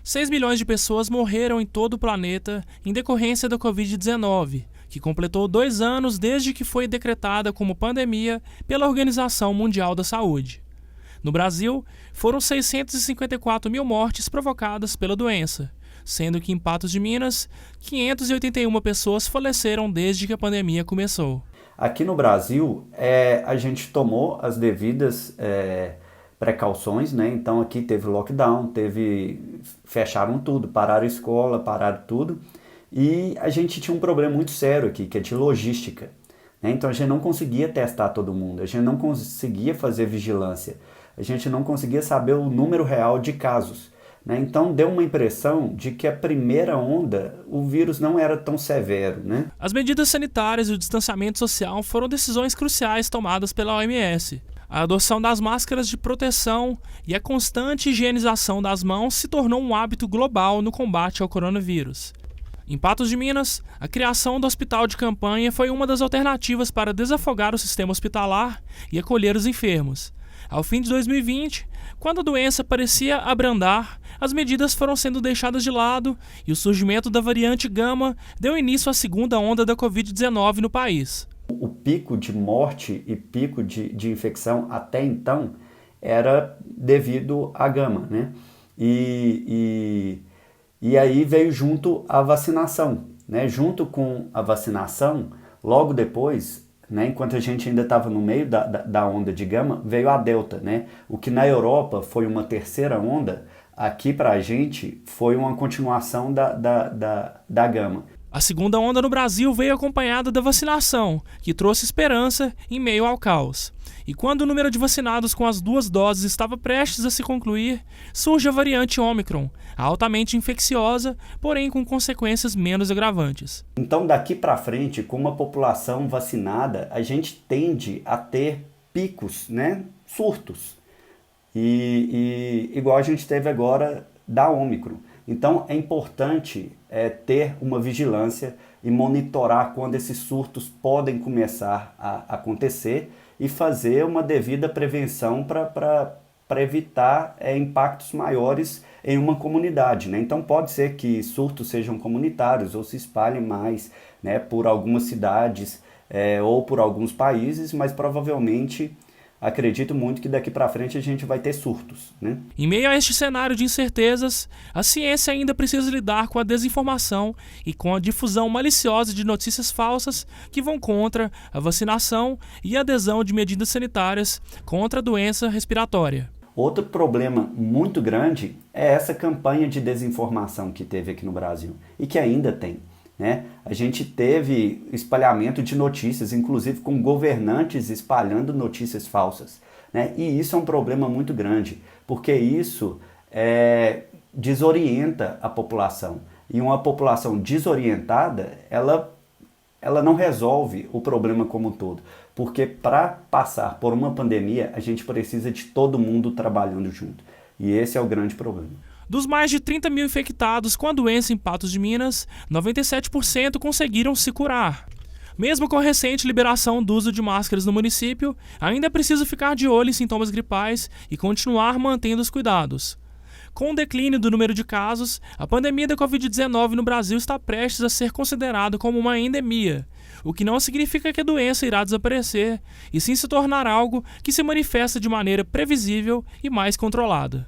6 milhões de pessoas morreram em todo o planeta em decorrência da Covid-19, que completou 2 anos desde que foi decretada como pandemia pela Organização Mundial da Saúde. No Brasil, foram 654 mil mortes provocadas pela doença, sendo que em Patos de Minas, 581 pessoas faleceram desde que a pandemia começou. Aqui no Brasil, a gente tomou as devidas precauções, né? Então aqui teve lockdown, fecharam tudo, pararam a escola, pararam tudo. E a gente tinha um problema muito sério aqui, que é de logística, né? Então a gente não conseguia testar todo mundo, a gente não conseguia fazer vigilância, a gente não conseguia saber o número real de casos, né? Então deu uma impressão de que a primeira onda, o vírus não era tão severo, né? As medidas sanitárias e o distanciamento social foram decisões cruciais tomadas pela OMS. A adoção das máscaras de proteção e a constante higienização das mãos se tornou um hábito global no combate ao coronavírus. Em Patos de Minas, a criação do hospital de campanha foi uma das alternativas para desafogar o sistema hospitalar e acolher os enfermos. Ao fim de 2020, quando a doença parecia abrandar, as medidas foram sendo deixadas de lado e o surgimento da variante Gama deu início à segunda onda da Covid-19 no país. O pico de morte e pico de infecção até então era devido à Gama, né? E aí veio junto a vacinação, né? Junto com a vacinação, logo depois, né, enquanto a gente ainda estava no meio da onda de Gama, veio a Delta, né? O que na Europa foi uma terceira onda, aqui para a gente foi uma continuação da Gama. A segunda onda no Brasil veio acompanhada da vacinação, que trouxe esperança em meio ao caos. E quando o número de vacinados com as 2 doses estava prestes a se concluir, surge a variante Ômicron, altamente infecciosa, porém com consequências menos agravantes. Então, daqui para frente, com uma população vacinada, a gente tende a ter picos, né? Surtos. E igual a gente teve agora da Ômicron. Então é importante ter uma vigilância e monitorar quando esses surtos podem começar a acontecer e fazer uma devida prevenção para evitar impactos maiores em uma comunidade, né? Então pode ser que surtos sejam comunitários ou se espalhem mais, né, por algumas cidades ou por alguns países, mas provavelmente acredito muito que daqui para frente a gente vai ter surtos, né? Em meio a este cenário de incertezas, a ciência ainda precisa lidar com a desinformação e com a difusão maliciosa de notícias falsas que vão contra a vacinação e a adesão de medidas sanitárias contra a doença respiratória. Outro problema muito grande é essa campanha de desinformação que teve aqui no Brasil e que ainda tem, né? A gente teve espalhamento de notícias, inclusive com governantes espalhando notícias falsas, né? E isso é um problema muito grande, porque isso desorienta a população. E uma população desorientada, ela não resolve o problema como um todo. Porque para passar por uma pandemia, a gente precisa de todo mundo trabalhando junto. E esse é o grande problema. Dos mais de 30 mil infectados com a doença em Patos de Minas, 97% conseguiram se curar. Mesmo com a recente liberação do uso de máscaras no município, ainda é preciso ficar de olho em sintomas gripais e continuar mantendo os cuidados. Com o declínio do número de casos, a pandemia da Covid-19 no Brasil está prestes a ser considerada como uma endemia, o que não significa que a doença irá desaparecer, e sim se tornar algo que se manifesta de maneira previsível e mais controlada.